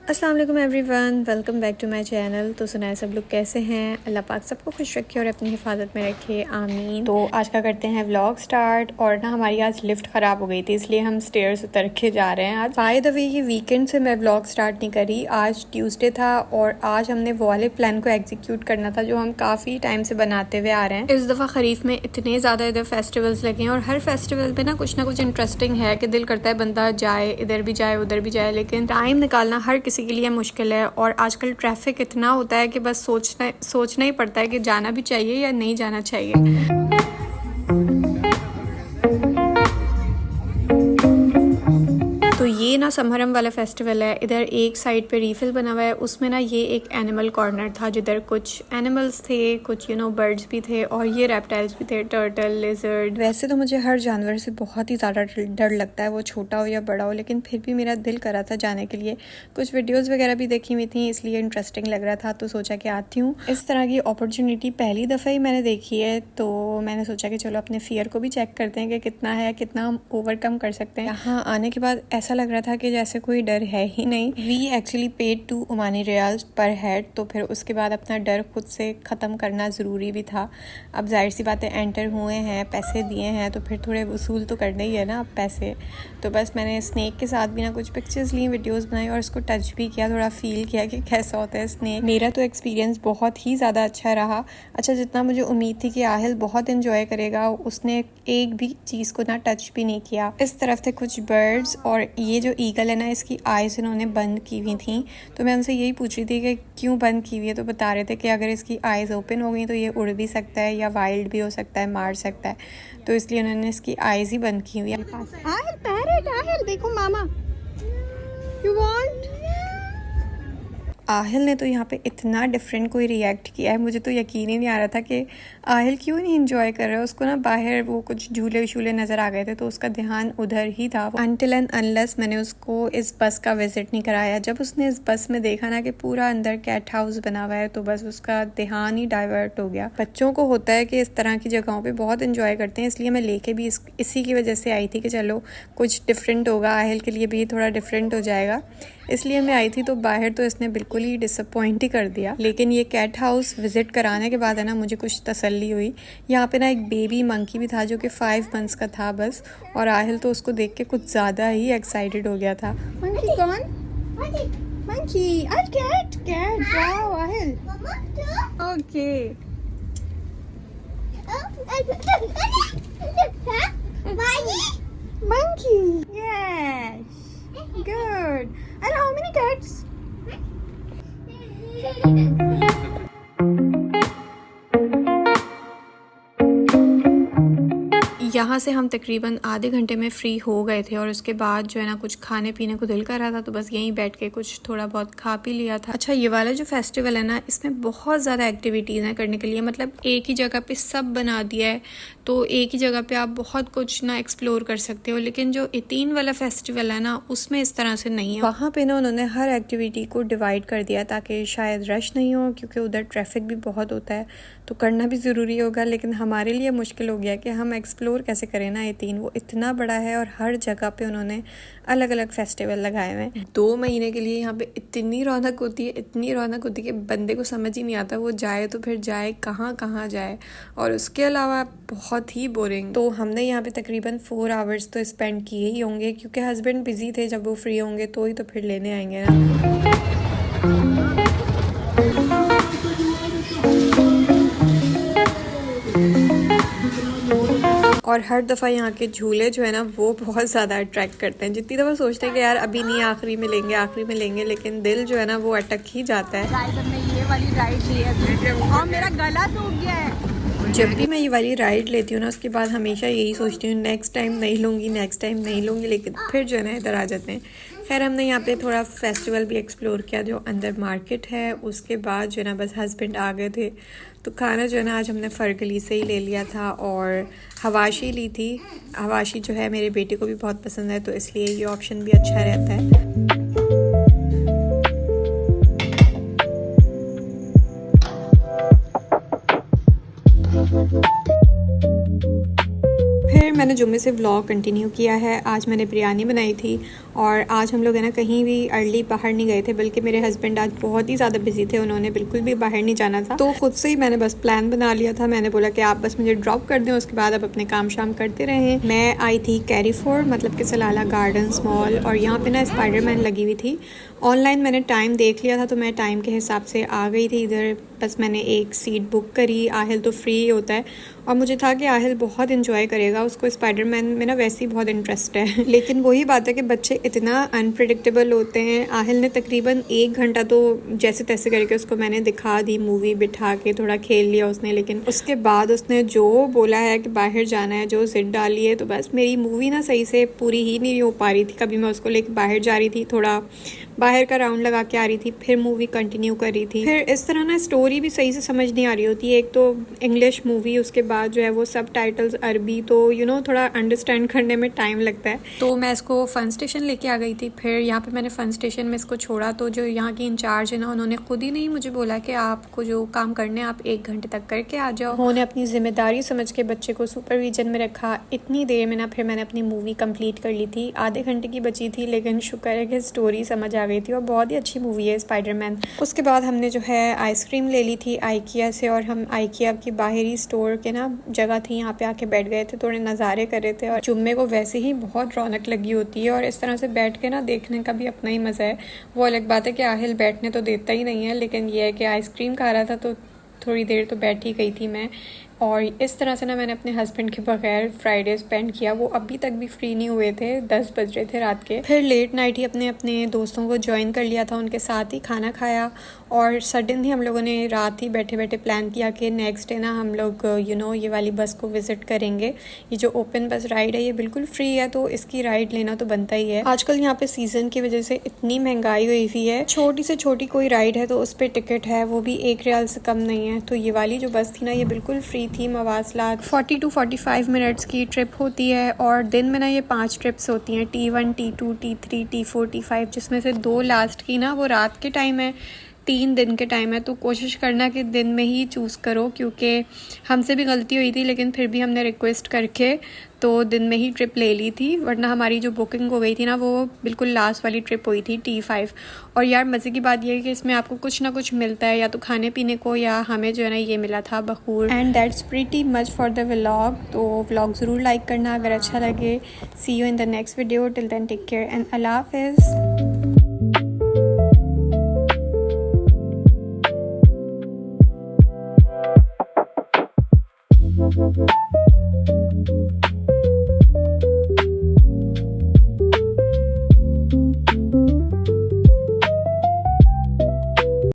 अस्सलाम वालेकुम everyone, welcome back to my channel. तो सुनाए सब लोग कैसे हैं? अल्लाह पाक सबको खुश रखे और अपनी हिफाजत में रखे, आमीन। तो आज का करते हैं व्लॉग स्टार्ट। और ना हमारी आज लिफ्ट ख़राब हो गई थी, इसलिए हम स्टेयर्स उतर के जा रहे हैं आज। बाय द वे ये वीकेंड से मैं व्लॉग स्टार्ट नहीं करी, आज ट्यूसडे था और आज हमने वो वाले प्लान को एग्जीक्यूट करना था जो हम काफ़ी टाइम से बनाते हुए आ रहे हैं। इस दफ़ा खरीफ में इतने ज़्यादा इधर फेस्टिवल्स लगे हैं और हर फेस्टिवल पे ना कुछ इंटरेस्टिंग है कि दिल करता है बंदा जाए, इधर भी जाए उधर भी जाए, लेकिन टाइम निकालना हर किसी के लिए मुश्किल है। और आजकल ट्रैफिक इतना होता है कि बस सोचना ही पड़ता है कि जाना भी चाहिए या नहीं जाना चाहिए। तो ये ना समहरम वाला फेस्टिवल है। इधर एक साइड पे रीफिल बना हुआ है, उसमें ना ये एक एनिमल कॉर्नर था जिधर कुछ एनिमल्स थे, कुछ बर्ड्स भी थे और ये रेप्टाइल्स भी थे, टर्टल, लिजर्ड। वैसे तो मुझे हर जानवर से बहुत ही ज़्यादा डर लगता है, वो छोटा हो या बड़ा हो, लेकिन फिर भी मेरा दिल करा था जाने के लिए। कुछ वीडियोज़ वगैरह भी देखी हुई थी, इसलिए इंटरेस्टिंग लग रहा था तो सोचा कि आती हूँ। इस तरह की अपॉर्चुनिटी पहली दफ़ा ही मैंने देखी है, तो मैंने सोचा कि चलो अपने फियर को भी चेक करते हैं कि कितना है, कितना हम ओवरकम कर सकते हैं। यहाँ आने के बाद ऐसा लग रहा था कि जैसे कोई डर है ही नहीं। We actually paid 2 Omani riyals per head, तो फिर उसके बाद अपना डर खुद से ख़त्म करना ज़रूरी भी था। अब जाहिर सी बातें, एंटर हुए हैं, पैसे दिए हैं, तो फिर थोड़े वसूल तो करने ही है ना अब पैसे। तो बस मैंने स्नेक के साथ भी ना कुछ पिक्चर्स ली, वीडियोस बनाई और उसको टच भी किया, थोड़ा फील किया कि कैसा होता है स्नेक। मेरा तो एक्सपीरियंस बहुत ही ज़्यादा अच्छा रहा। अच्छा, जितना मुझे उम्मीद थी कि आहिल बहुत इन्जॉय करेगा, उसने एक भी चीज़ को ना टच भी नहीं किया। इस तरफ थे कुछ बर्ड्स और ये जो ईगल है ना, इसकी आइज़ इन्होंने बंद की हुई थी। तो मैं उनसे यही पूछ रही थी कि क्यों बंद की हुई है, तो बता रहे थे कि अगर इसकी आइज़ ओपन हो गई तो ये उड़ भी सकता है या वाइल्ड भी हो सकता है, मार सकता है, तो इसलिए उन्होंने इसकी आइज़ ही बंद की हुई है। आहिल पैरेट, आहिल देखो मामा, यू वांट। आहिल ने तो यहाँ पे इतना डिफरेंट कोई रिएक्ट किया है, मुझे तो यकीन ही नहीं आ रहा था कि आहिल क्यों नहीं एंजॉय कर रहा है। उसको ना बाहर वो कुछ झूले शूले नज़र आ गए थे, तो उसका ध्यान उधर ही था। अनटिल एंड अनलेस मैंने उसको इस बस का विजिट नहीं कराया। जब उसने इस बस में देखा ना कि पूरा अंदर कैट हाउस बना हुआ है, तो बस उसका ध्यान ही डाइवर्ट हो गया। बच्चों को होता है कि इस तरह की जगहों पर बहुत इंजॉय करते हैं, इसलिए मैं लेके भी इसी की वजह से आई थी कि चलो कुछ डिफरेंट होगा, आहिल के लिए भी थोड़ा डिफरेंट हो जाएगा, इसलिए मैं आई थी। तो बाहर तो इसने बिल्कुल ही डिसअपॉइंट ही कर दिया, लेकिन ये कैट हाउस विजिट कराने के बाद है ना मुझे कुछ तसल्ली हुई। यहाँ पे ना एक बेबी मंकी भी था जो कि 5 मंथ्स का था बस, और आहिल तो उसको देख के कुछ ज़्यादा ही एक्साइटेड हो गया था। मंकी कौन? Monkey, cat, cat, wow Aahil, okay. Monkey, yes, good. And how many cats? यहाँ से हम तकरीबन आधे घंटे में फ़्री हो गए थे और उसके बाद जो है ना कुछ खाने पीने को दिल कर रहा था, तो बस यहीं बैठ के कुछ थोड़ा बहुत खा पी लिया था। अच्छा, ये वाला जो फेस्टिवल है ना, इसमें बहुत ज़्यादा एक्टिविटीज़ हैं करने के लिए, मतलब एक ही जगह पे सब बना दिया है, तो एक ही जगह पे आप बहुत कुछ ना एक्सप्लोर कर सकते हो। लेकिन जो एटीन वाला फेस्टिवल है ना, उसमें इस तरह से नहीं है। वहाँ पे ना उन्होंने हर एक्टिविटी को डिवाइड कर दिया ताकि शायद रश नहीं हो, क्योंकि उधर ट्रैफिक भी बहुत होता है, तो करना भी ज़रूरी होगा। लेकिन हमारे लिए मुश्किल हो गया कि हम एक्सप्लोर कैसे करें ना, एटीन वो इतना बड़ा है और हर जगह पे उन्होंने अलग अलग फेस्टिवल लगाए हुए हैं। 2 महीने के लिए यहाँ पे इतनी रौनक होती है, इतनी रौनक होती है कि बंदे को समझ ही नहीं आता वो जाए तो फिर जाए कहाँ जाए, और उसके अलावा बहुत ही बोरिंग। तो हमने यहाँ पे तकरीबन 4 आवर्स तो स्पेंड किए ही होंगे, क्योंकि हस्बैंड बिजी थे, जब वो फ्री होंगे तो ही तो फिर लेने आएंगे ना। और हर दफ़ा यहाँ के झूले जो है ना वो बहुत ज़्यादा अट्रैक्ट करते हैं। जितनी दफ़ा सोचते हैं कि यार अभी नहीं, आखिरी में लेंगे, लेकिन दिल जो है ना वो अटक ही जाता है। गाइस, हमने ये वाली राइड ली है और मेरा गला सूख गया है। जब भी मैं ये वाली राइड लेती हूँ ना, उसके बाद हमेशा यही सोचती हूँ नेक्स्ट टाइम नहीं लूँगी, लेकिन फिर जो है ना इधर आ जाते हैं। खैर, हमने यहाँ पे थोड़ा फेस्टिवल भी एक्सप्लोर किया जो अंदर मार्केट है। उसके बाद जो है ना बस हस्बैंड आ गए थे, तो खाना जो है ना आज हमने फरगली से ही ले लिया था और हवाशी ली थी। हवाशी जो है मेरे बेटे को भी बहुत पसंद है, तो इसलिए ये ऑप्शन भी अच्छा रहता है। मैंने जुम्मे से व्लॉग कंटिन्यू किया है। आज मैंने बिरयानी बनाई थी और आज हम लोग है ना कहीं भी अर्ली बाहर नहीं गए थे, बल्कि मेरे हस्बैंड आज बहुत ही ज़्यादा बिजी थे, उन्होंने बिल्कुल भी बाहर नहीं जाना था। तो खुद से ही मैंने बस प्लान बना लिया था। मैंने बोला कि आप बस मुझे ड्रॉप कर दें, उसके बाद आप अपने काम शाम करते रहें। मैं आई थी कैरीफोर, मतलब कि सलाला गार्डन्स मॉल, और यहाँ पे ना स्पाइडरमैन लगी हुई थी। ऑनलाइन मैंने टाइम देख लिया था, तो मैं टाइम के हिसाब से आ गई थी इधर। बस मैंने एक सीट बुक करी। आहिल तो फ्री होता है और मुझे था कि आहिल बहुत इन्जॉय करेगा, उसको स्पाइडरमैन में ना वैसे ही बहुत इंटरेस्ट है। लेकिन वही बात है कि बच्चे इतना अनप्रिडिक्टेबल होते हैं। आहिल ने तकरीबन 1 घंटा तो जैसे तैसे करके उसको मैंने दिखा दी मूवी, बिठा के थोड़ा खेल लिया उसने, लेकिन उसके बाद उसने जो बोला है कि बाहर जाना है, जो जिद डाली है, तो बस मेरी मूवी ना सही से पूरी ही नहीं हो पा रही थी। कभी मैं उसको लेकर बाहर जा रही थी, थोड़ा बाहर का राउंड लगा के आ रही थी, फिर मूवी कंटिन्यू कर रही थी। फिर इस तरह ना स्टोरी भी सही से समझ नहीं आ रही होती है। एक तो इंग्लिश मूवी, उसके बाद जो है वो सब टाइटल्स अरबी, तो थोड़ा अंडरस्टैंड करने में टाइम लगता है। तो मैं इसको फन स्टेशन लेके आ गई थी। फिर यहाँ पे मैंने फन स्टेशन में इसको छोड़ा, तो जो यहाँ की इंचार्ज है ना, उन्होंने खुद ही नहीं मुझे बोला कि आपको जो काम करने आप 1 घंटे तक करके आ जाओ। उन्होंने अपनी जिम्मेदारी समझ के बच्चे को सुपरविजन में रखा। इतनी देर में ना फिर मैंने अपनी मूवी कंप्लीट कर ली थी। आधे घंटे की बची थी, लेकिन शुक्र है कि स्टोरी समझ आ गई थी और बहुत ही अच्छी मूवी है स्पाइडरमैन। उसके बाद हमने जो है आइसक्रीम ले ली थी आइकिया से, और हम आइकिया की बाहरी स्टोर के ना जगह थी, यहाँ पे आके बैठ गए थे, थोड़े नज़ारे कर रहे थे। और जुम्मे को वैसे ही बहुत रौनक लगी होती है और इस तरह से बैठ के ना देखने का भी अपना ही मज़ा है। वो अलग बात है कि आहिल बैठने तो देता ही नहीं है, लेकिन यह है कि आइसक्रीम खा रहा था तो थोड़ी देर तो बैठी गई थी मैं। और इस तरह से ना मैंने अपने हस्बैंड के बगैर फ्राइडे स्पेंड किया। वो अभी तक भी फ्री नहीं हुए थे, 10 बज रहे थे रात के। फिर लेट नाइट ही अपने अपने दोस्तों को ज्वाइन कर लिया था, उनके साथ ही खाना खाया। और सडन ही हम लोगों ने रात ही बैठे बैठे प्लान किया कि नेक्स्ट डे ना हम लोग ये वाली बस को विज़िट करेंगे। ये जो ओपन बस राइड है ये बिल्कुल फ्री है, तो इसकी राइड लेना तो बनता ही है। आजकल यहाँ पे सीज़न की वजह से इतनी महंगाई हुई हुई है, छोटी से छोटी कोई राइड है तो उस पर टिकट है, वो भी 1 रियाल से कम नहीं है। तो ये वाली जो बस थी ना, ये बिल्कुल फ्री थी। मवासलात 40 to 45 मिनट्स की ट्रिप होती है और दिन में ना ये 5 ट्रिप्स होती हैं, T1, T2, T3, T4, T5, जिसमें से 2 लास्ट की ना वो रात के टाइम है, 3 दिन के टाइम है। तो कोशिश करना कि दिन में ही चूज़ करो, क्योंकि हमसे भी गलती हुई थी, लेकिन फिर भी हमने रिक्वेस्ट करके तो दिन में ही ट्रिप ले ली थी, वरना हमारी जो बुकिंग हो गई थी ना वो बिल्कुल लास्ट वाली ट्रिप हुई थी T5। और यार मज़े की बात यह है कि इसमें आपको कुछ ना कुछ मिलता है, या तो खाने पीने को, या हमें जो है ना ये मिला था बखूर। And that's pretty much for the vlog. तो व्लॉग ज़रूर लाइक करना अगर अच्छा लगे। See you in the next video. Till then take care and अल्लाह हाफिज़।